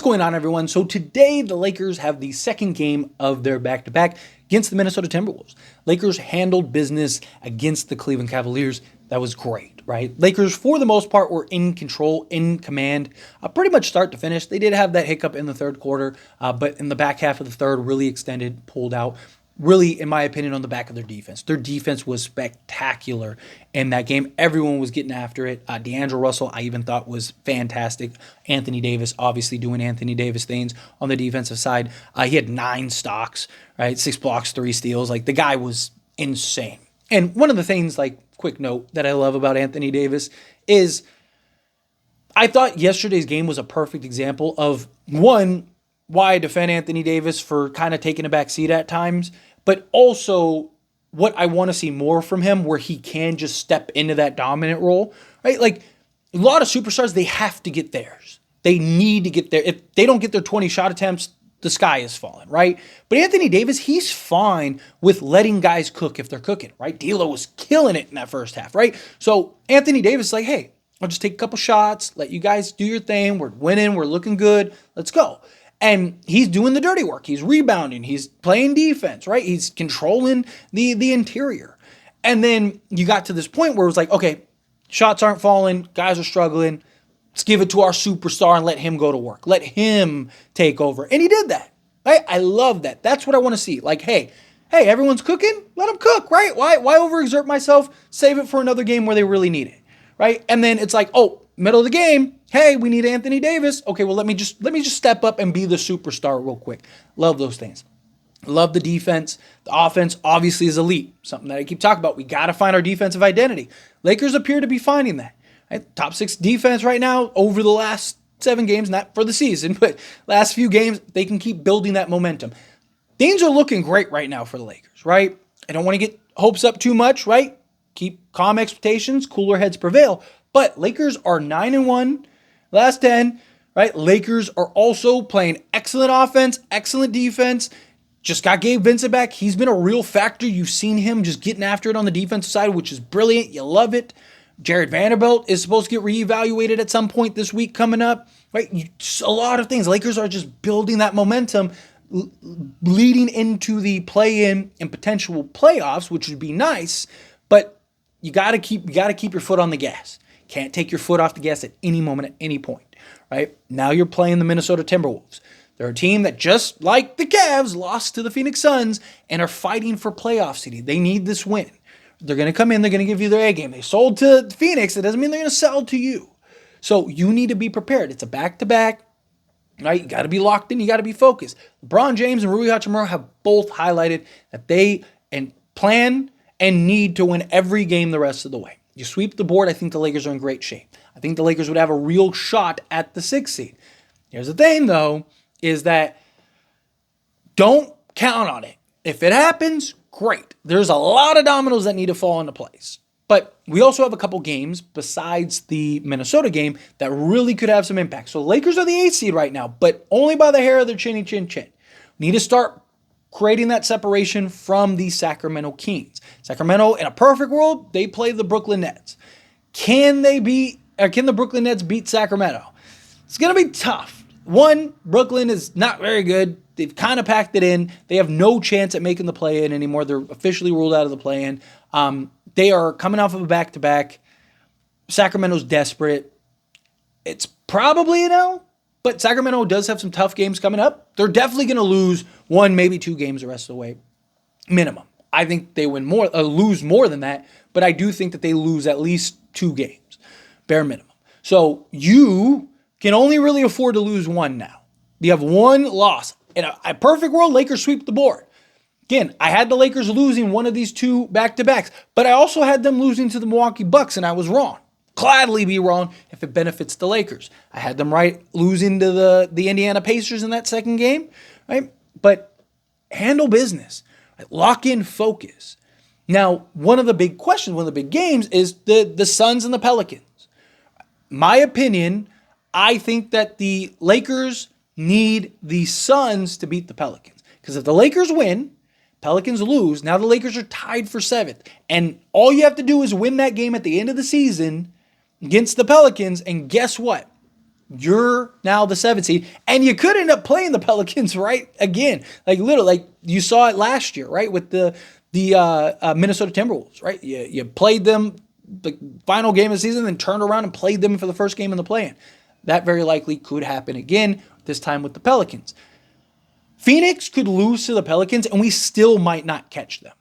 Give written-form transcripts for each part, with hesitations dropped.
going on, everyone? So today, the Lakers have the second game of their back-to-back against the Minnesota Timberwolves. Lakers handled business against the Cleveland Cavaliers. That was great, right? Lakers, for the most part, were in control, in command, pretty much start to finish. They did have that hiccup in the third quarter, but in the back half of the third, really extended, pulled out. Really, in my opinion, on the back of their defense. Their defense was spectacular in that game. Everyone was getting after it. D'Angelo Russell, I even thought, was fantastic. Anthony Davis, obviously doing Anthony Davis things on the defensive side. He had 9 stocks, right? 6 blocks, 3 steals. Like, the guy was insane. And one of the things, like, quick note, that I love about Anthony Davis is I thought yesterday's game was a perfect example of, one, why I defend Anthony Davis for kind of taking a back seat at times, but also what I want to see more from him where he can just step into that dominant role, right? Like a lot of superstars, they have to get theirs. They need to get there. If they don't get their 20 shot attempts, the sky is falling, right? But Anthony Davis, he's fine with letting guys cook if they're cooking, right? D'Lo was killing it in that first half, right? So Anthony Davis is like, hey, I'll just take a couple shots, let you guys do your thing. We're winning, we're looking good. Let's go. And he's doing the dirty work. He's rebounding. He's playing defense, right? He's controlling the interior. And then you got to this point where it was like, okay, shots aren't falling. Guys are struggling. Let's give it to our superstar and let him go to work. Let him take over. And he did that. Right? I love that. That's what I want to see. Like, hey, everyone's cooking. Let them cook, right? Why overexert myself? Save it for another game where they really need it, right? And then it's like, oh, middle of the game, hey, we need Anthony Davis. Okay, well, let me just step up and be the superstar real quick. Love those things. Love the defense. The offense obviously is elite. Something that I keep talking about. We got to find our defensive identity. Lakers appear to be finding that. Right? Top 6 defense right now over the last 7 games, not for the season, but last few games, they can keep building that momentum. Things are looking great right now for the Lakers, right? I don't want to get hopes up too much, right? Keep calm expectations, cooler heads prevail. But Lakers are 9-1, last 10, right? Lakers are also playing excellent offense, excellent defense. Just got Gabe Vincent back. He's been a real factor. You've seen him just getting after it on the defensive side, which is brilliant. You love it. Jared Vanderbilt is supposed to get reevaluated at some point this week coming up, right? A lot of things. Lakers are just building that momentum leading into the play-in and potential playoffs, which would be nice, but you got to keep your foot on the gas. Can't take your foot off the gas at any moment, at any point, right? Now you're playing the Minnesota Timberwolves. They're a team that, just like the Cavs, lost to the Phoenix Suns and are fighting for playoff seeding. They need this win. They're going to come in. They're going to give you their A game. They sold to Phoenix. That doesn't mean they're going to sell to you. So you need to be prepared. It's a back-to-back, right? You got to be locked in. You got to be focused. LeBron James and Rui Hachimura have both highlighted that they plan and need to win every game the rest of the way. You sweep the board, I think the Lakers are in great shape. I think the Lakers would have a real shot at the 6th seed. Here's the thing, though, is that don't count on it. If it happens, great. There's a lot of dominoes that need to fall into place. But we also have a couple games besides the Minnesota game that really could have some impact. So the Lakers are the 8th seed right now, but only by the hair of their chinny chin chin. Need to start creating that separation from the Sacramento Kings. Sacramento, in a perfect world, they play the Brooklyn Nets. Can the Brooklyn Nets beat Sacramento? It's going to be tough. One, Brooklyn is not very good. They've kind of packed it in. They have no chance at making the play-in anymore. They're officially ruled out of the play-in. They are coming off of a back-to-back. Sacramento's desperate. It's probably an L. But Sacramento does have some tough games coming up. They're definitely going to lose 1, maybe 2 games the rest of the way, minimum. I think they lose more than that, but I do think that they lose at least 2 games, bare minimum. So you can only really afford to lose 1 now. You have 1 loss. In a perfect world, Lakers sweep the board. Again, I had the Lakers losing one of these 2 back-to-backs, but I also had them losing to the Milwaukee Bucks, and I was wrong. Gladly be wrong if it benefits the Lakers. I had them losing to the Indiana Pacers in that second game, right? But handle business. Right? Lock in focus. Now, one of the big questions, one of the big games is the Suns and the Pelicans. My opinion, I think that the Lakers need the Suns to beat the Pelicans. Because if the Lakers win, Pelicans lose, now the Lakers are tied for 7th. And all you have to do is win that game at the end of the season against the Pelicans, and guess what? You're now the 7th seed, and you could end up playing the Pelicans right again. Like literally, like you saw it last year, right, with the Minnesota Timberwolves, right? You played them the final game of the season, then turned around and played them for the first game in the play-in. That very likely could happen again, this time with the Pelicans. Phoenix could lose to the Pelicans, and we still might not catch them.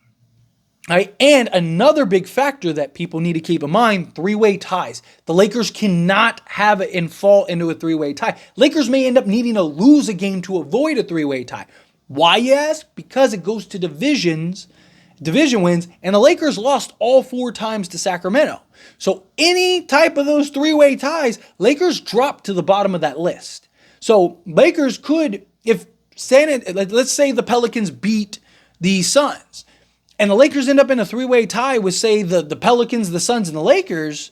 Right? And another big factor that people need to keep in mind, three-way ties. The Lakers cannot have it and fall into a three-way tie. Lakers may end up needing to lose a game to avoid a three-way tie. Why, you ask? Because it goes to division wins, and the Lakers lost all 4 times to Sacramento. So any type of those three-way ties, Lakers drop to the bottom of that list. So Lakers could, let's say the Pelicans beat the Suns, and the Lakers end up in a three-way tie with, say, the Pelicans, the Suns, and the Lakers,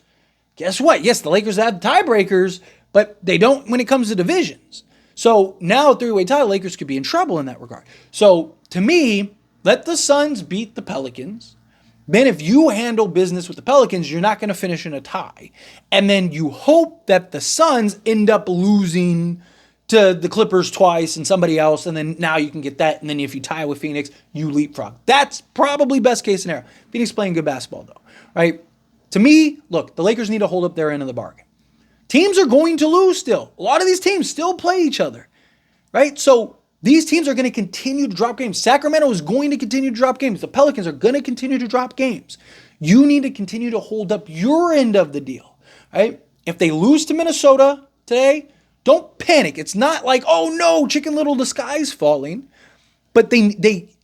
guess what? Yes, the Lakers have tiebreakers, but they don't when it comes to divisions. So now a three-way tie, the Lakers could be in trouble in that regard. So to me, let the Suns beat the Pelicans. Then if you handle business with the Pelicans, you're not going to finish in a tie. And then you hope that the Suns end up losing to the Clippers twice and somebody else, and then now you can get that, and then if you tie with Phoenix, you leapfrog. That's probably best case scenario. Phoenix playing good basketball, though, right? To me, look, the Lakers need to hold up their end of the bargain. Teams are going to lose still. A lot of these teams still play each other, right? So these teams are going to continue to drop games. Sacramento is going to continue to drop games. The Pelicans are going to continue to drop games. You need to continue to hold up your end of the deal, right? If they lose to Minnesota today, don't panic. It's not like, oh no, Chicken Little, the sky's falling. But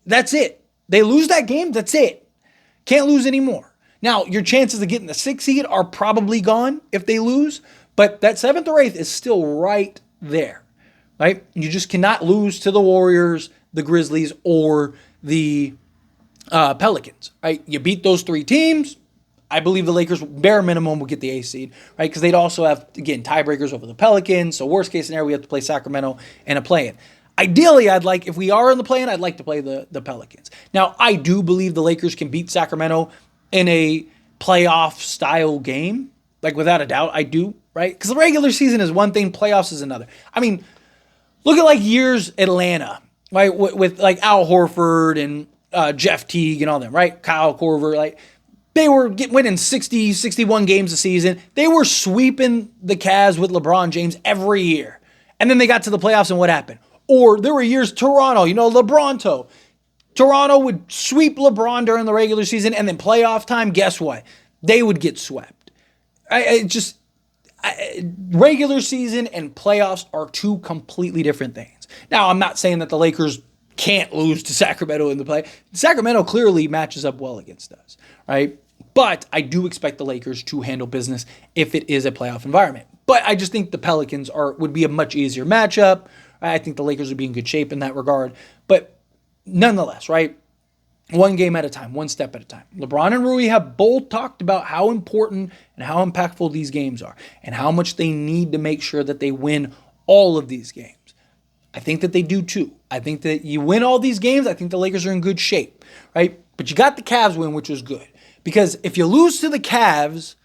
that's it. They lose that game, that's it. Can't lose anymore. Now, your chances of getting the 6th seed are probably gone if they lose, but that 7th or 8th is still right there, right? You just cannot lose to the Warriors, the Grizzlies, or the Pelicans, right? You beat those 3 teams, I believe the Lakers, bare minimum, will get the 8th seed, right? Because they'd also have, again, tiebreakers over the Pelicans. So worst case scenario, we have to play Sacramento in a play-in. Ideally, if we are in the play-in, I'd like to play the Pelicans. Now, I do believe the Lakers can beat Sacramento in a playoff-style game. Like, without a doubt, I do, right? Because the regular season is one thing, playoffs is another. I mean, look at, like, years Atlanta, right? With like, Al Horford and Jeff Teague and all them, right? Kyle Korver, like, they were winning 60, 61 games a season. They were sweeping the Cavs with LeBron James every year. And then they got to the playoffs, and what happened? Or there were years, Toronto, LeBronto. Toronto would sweep LeBron during the regular season, and then playoff time, guess what? They would get swept. Regular season and playoffs are 2 completely different things. Now, I'm not saying that the Lakers can't lose to Sacramento in the play. Sacramento clearly matches up well against us, right? But I do expect the Lakers to handle business if it is a playoff environment. But I just think the Pelicans would be a much easier matchup. I think the Lakers would be in good shape in that regard. But nonetheless, right? One game at a time, one step at a time. LeBron and Rui have both talked about how important and how impactful these games are and how much they need to make sure that they win all of these games. I think that they do too. I think that you win all these games, I think the Lakers are in good shape, right? But you got the Cavs win, which was good. Because if you lose to the Cavs,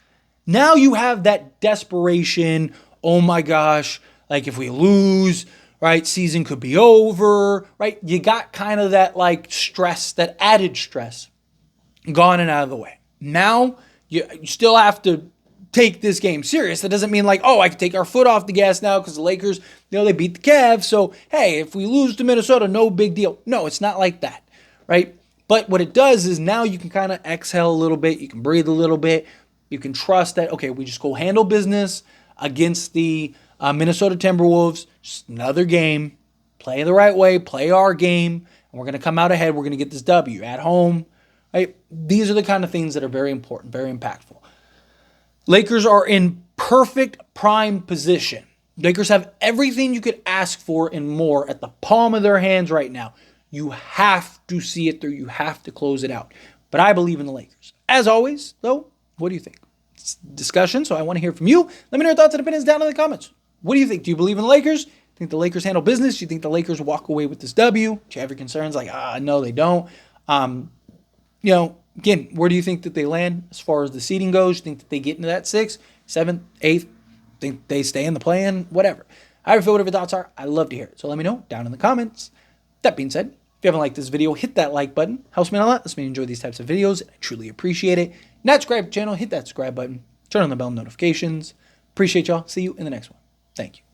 now you have that desperation, oh my gosh, like if we lose, right, season could be over, right? You got kind of that like stress, that added stress gone and out of the way. Now you still have to take this game serious. That doesn't mean like, oh, I can take our foot off the gas now because the Lakers, they beat the Cavs. So, hey, if we lose to Minnesota, no big deal. No, it's not like that, right? But what it does is now you can kind of exhale a little bit. You can breathe a little bit. You can trust that, okay, we just go handle business against the Minnesota Timberwolves. Just another game. Play the right way. Play our game. And we're going to come out ahead. We're going to get this W at home. Right? These are the kind of things that are very important, very impactful. Lakers are in perfect prime position. Lakers have everything you could ask for and more at the palm of their hands right now. You have to see it through. You have to close it out. But I believe in the Lakers. As always, though, what do you think? It's discussion, so I want to hear from you. Let me know your thoughts and opinions down in the comments. What do you think? Do you believe in the Lakers? Do you think the Lakers handle business? Do you think the Lakers walk away with this W? Do you have your concerns? Like, no, they don't. Again, where do you think that they land as far as the seeding goes? Do you think that they get into that 6th, 7th, 8th, think they stay in the play-in, whatever. However you feel, whatever your thoughts are, I'd love to hear it. So let me know down in the comments. That being said, if you haven't liked this video, hit that like button. Helps me a lot. Lets me enjoy these types of videos. I truly appreciate it. Not subscribe to the channel, hit that subscribe button. Turn on the bell notifications. Appreciate y'all. See you in the next one. Thank you.